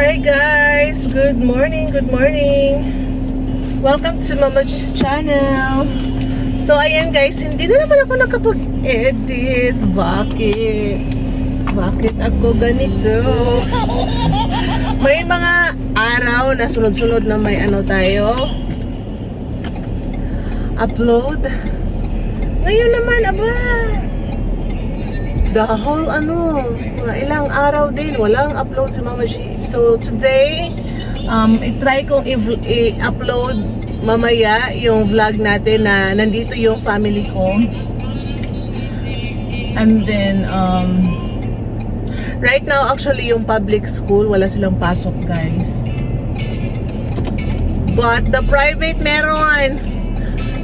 Hi guys! Good morning! Good morning! Welcome to Mama G's channel! So ayan guys, hindi na naman ako nakapag-edit. Bakit? Bakit ako ganito? May mga araw na sunod-sunod na may ano tayo upload. Ngayon naman, aba, the whole mga ilang araw din walang upload si Mama G. So today i-try kong i-upload mamaya yung vlog natin na nandito yung family ko. And then right now actually yung public school wala silang pasok guys, but the private meron.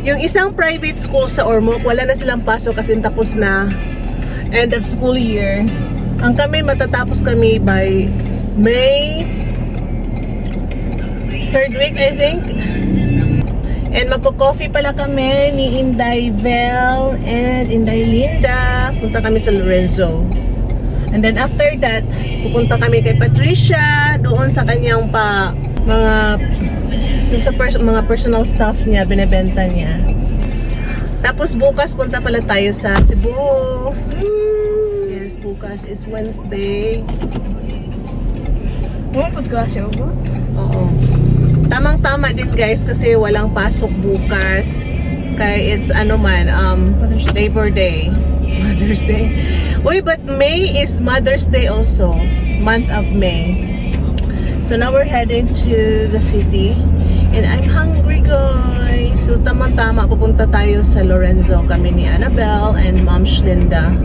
Yung isang private school sa Ormoc wala na silang pasok kasi tapos na end of school year. Ang kami matatapos kami by May 3rd week I think. And magko-coffee pala kami ni Inday Vel and Inday Linda. Punta kami sa Lorenzo. And then after that, pupunta kami kay Patricia doon sa kanyang mga personal stuff niya, binebenta niya. Tapos bukas punta pala tayo sa Cebu. Yes, bukas is Wednesday. Klase ako? Oo. Tamang-tama din guys kasi walang pasok bukas. Kaya it's Labor Day. Mother's Day. Uy, but May is Mother's Day also. Month of May. So now we're heading to the city. And I'm hungry guys. So tama-tama pupunta tayo sa Lorenzo. Kami ni Annabelle and Mom Shlinda.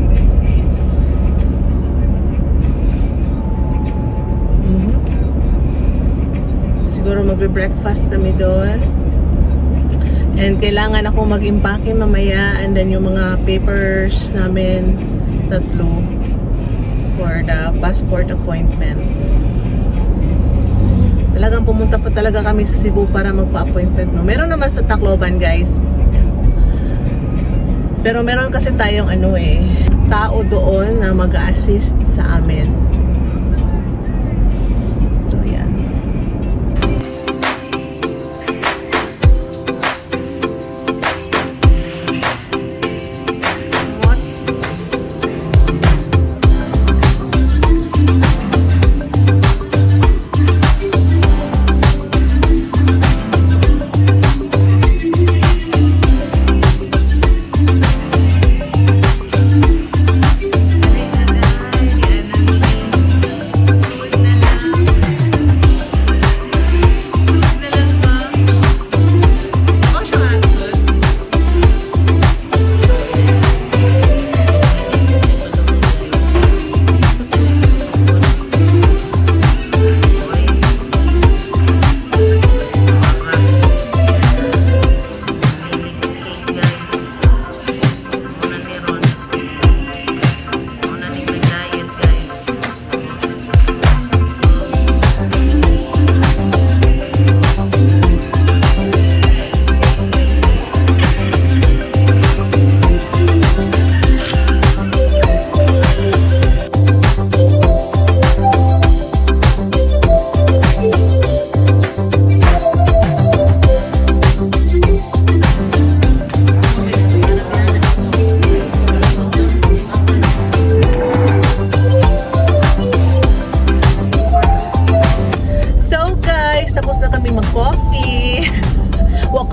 Siguro magbe-breakfast kami doon. And kailangan ako mag-impake mamaya. And then yung mga papers namin, 3 for the passport appointment. Talagang pumunta pa talaga kami sa Cebu para magpa-appointment. No? Meron naman sa Tacloban guys. Pero meron kasi tayong tao doon na mag-assist sa amin. So yan. Tapos na kami mag-coffee.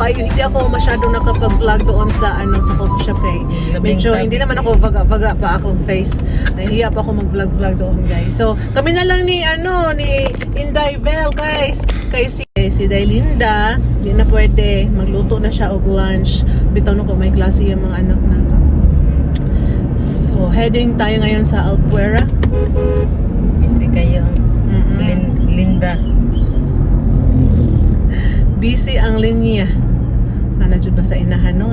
Hindi ako masyadong nakapag-vlog doon sa sa coffee shop kay medyo hindi naman ako vaga pa akong face. Nahiya pa ako mag-vlog doon guys. So kami na lang ni Inday Vel guys. Kay si Day Linda, hindi na pwede. Magluto na siya og lunch. Bitaw no ko may klase yung mga anak na. So heading tayo ngayon sa Alpuera. Busy kayo. Linda. Busy ang linya. Ano jud ba sa inahan no?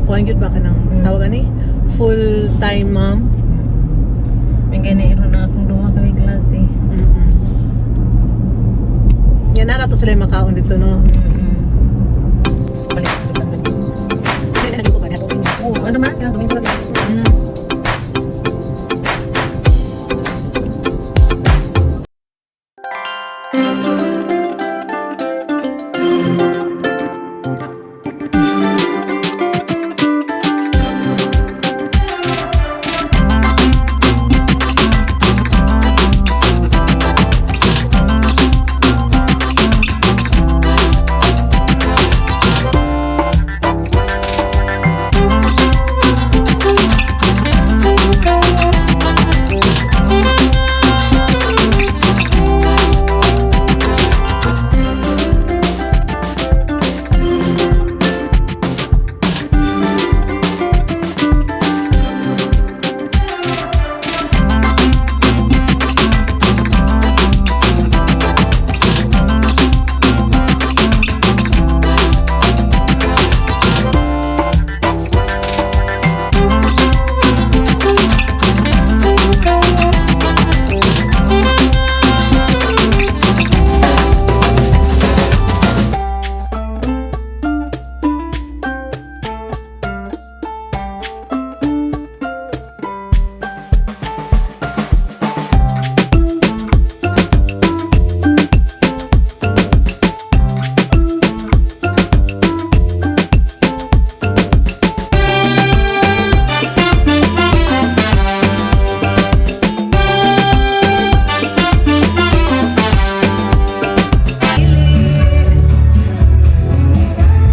Kuan jud ba kanang tawag ani? Full time mom. May ganito na akong duha ka klase. Yan na to sila makaon dito no. Balik. Ano man? Domingo lang.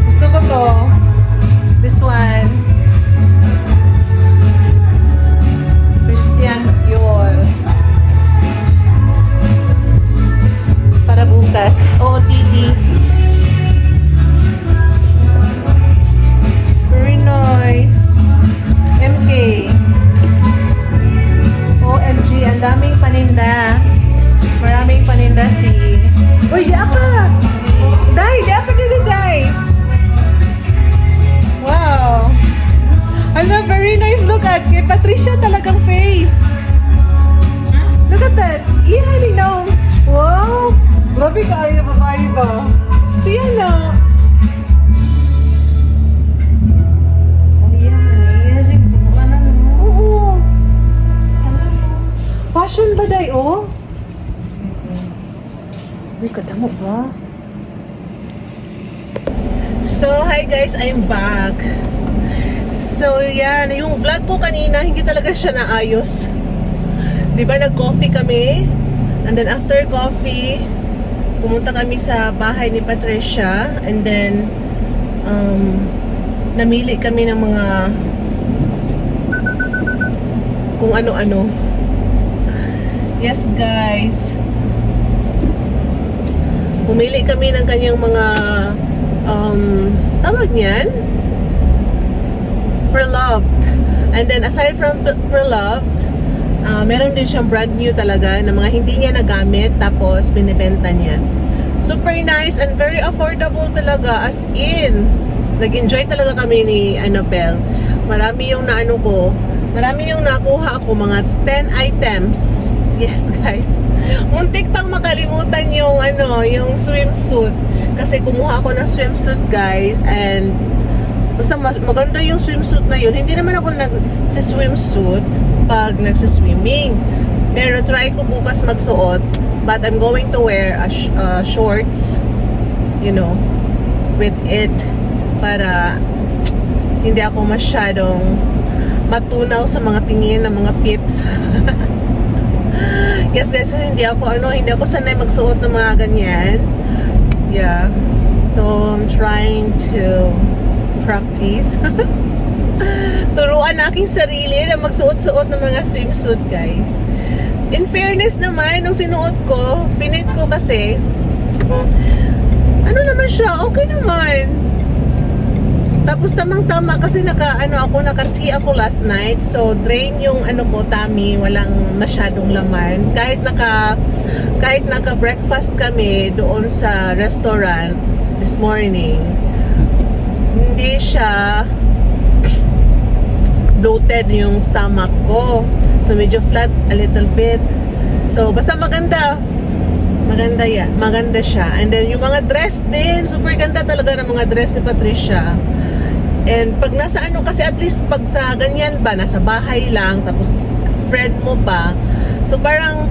Gusto ko to. This one. Christian Dior. Para bukas. OOTD. Very nice. MK. OMG, ang daming paninda. Maraming paninda si... Uy, di ka! Day, di ka dito, Day! Wow! Hala, very nice. Look at kay Patricia talagang face. Look at that. Iyan, no? Wow! Grabe ka ayaw babae ba? Siya na. Oo. Fashion ba, Day, oh? Uy, kadamo ba? So, hi guys, I'm back. So, yan, yung vlog ko kanina, hindi talaga siya naayos. Diba, nag-coffee kami. And then, after coffee, pumunta kami sa bahay ni Patricia. And then, namili kami ng mga kung ano-ano. Yes, guys. Pumili kami ng kanyang mga tawag niyan? Preloved. And then aside from Preloved, meron din siyang brand new talaga na mga hindi niya nagamit tapos binibenta niya. Super nice and very affordable talaga, as in nag-enjoy talaga kami ni Annabelle. Marami yung naano ko, marami yung nakuha ako, mga 10 items. Yes, guys. Muntik pang makalimutan yung yung swimsuit. Kasi kumuha ako ng swimsuit, guys, and basta maganda yung swimsuit na yun. Hindi naman ako nag-swimsuit pag nagsiswimming. Pero try ko bukas magsuot, but I'm going to wear shorts, with it para hindi ako masyadong matunaw sa mga tingin ng mga pips. Yes, guys, hindi ako sanay magsuot ng mga ganyan. Yeah. So, I'm trying to practice. Turuan aking sarili na magsuot-suot ng mga swimsuit, guys. In fairness naman, nung sinuot ko, pinit ko kasi, ano naman siya, okay naman. Tapos tamang-tama kasi naka-tea ako last night. So drain yung tummy, walang masyadong laman. Kahit naka-breakfast kami doon sa restaurant this morning, hindi siya bloated yung stomach ko. So medyo flat a little bit. So basta maganda. Maganda siya. And then yung mga dress din, super ganda talaga ng mga dress ni Patricia. And pag nasa kasi at least pag sa ganyan ba, nasa bahay lang, tapos friend mo pa, so parang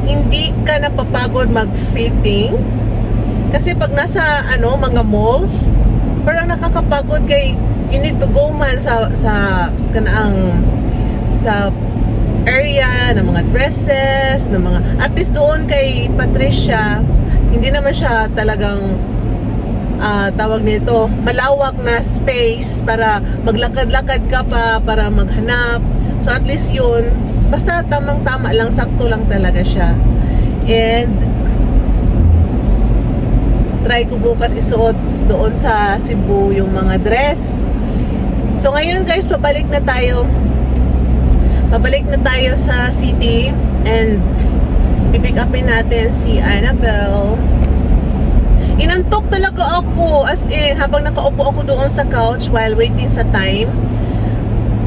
hindi ka napapagod mag-fitting. Kasi pag nasa mga malls, parang nakakapagod kay you need to go man sa area ng mga dresses, ng mga at least doon kay Patricia, hindi naman siya talagang tawag nito, malawak na space para maglakad-lakad ka pa, para maghanap. So at least yun, basta tamang-tama lang, sakto lang talaga siya. And try ko bukas isuot doon sa Cebu yung mga dress. So ngayon guys, pabalik na tayo sa city and pipick upin natin si Annabelle. Inantok talaga ako, as in habang nakaupo ako doon sa couch while waiting sa time.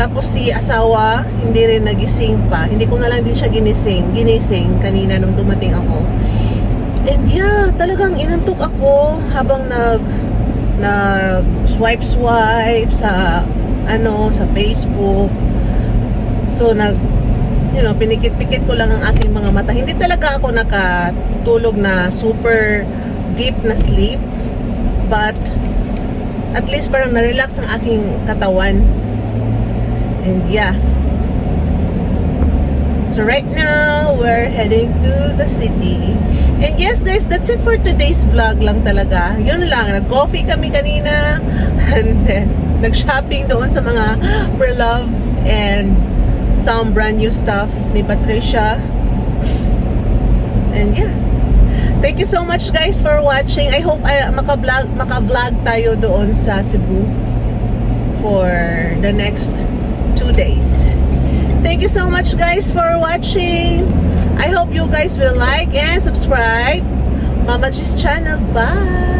Tapos si asawa hindi rin nagising pa, hindi ko na lang din siya ginising kanina nung dumating ako. And yeah, talagang inantok ako habang swipe sa sa Facebook. So pinikit-pikit ko lang ang aking mga mata. Hindi talaga ako nakatulog na super deep na sleep, but at least parang na-relax ang aking katawan. And yeah. So right now, we're heading to the city. And yes guys, that's it for today's vlog lang talaga. Yun lang, nag-coffee kami kanina. And then, nag-shopping doon sa mga pre-love and some brand new stuff ni Patricia. And yeah. Thank you so much guys for watching. I hope maka-vlog tayo doon sa Cebu for the next 2 days. Thank you so much guys for watching. I hope you guys will like and subscribe Mama G's channel. Bye!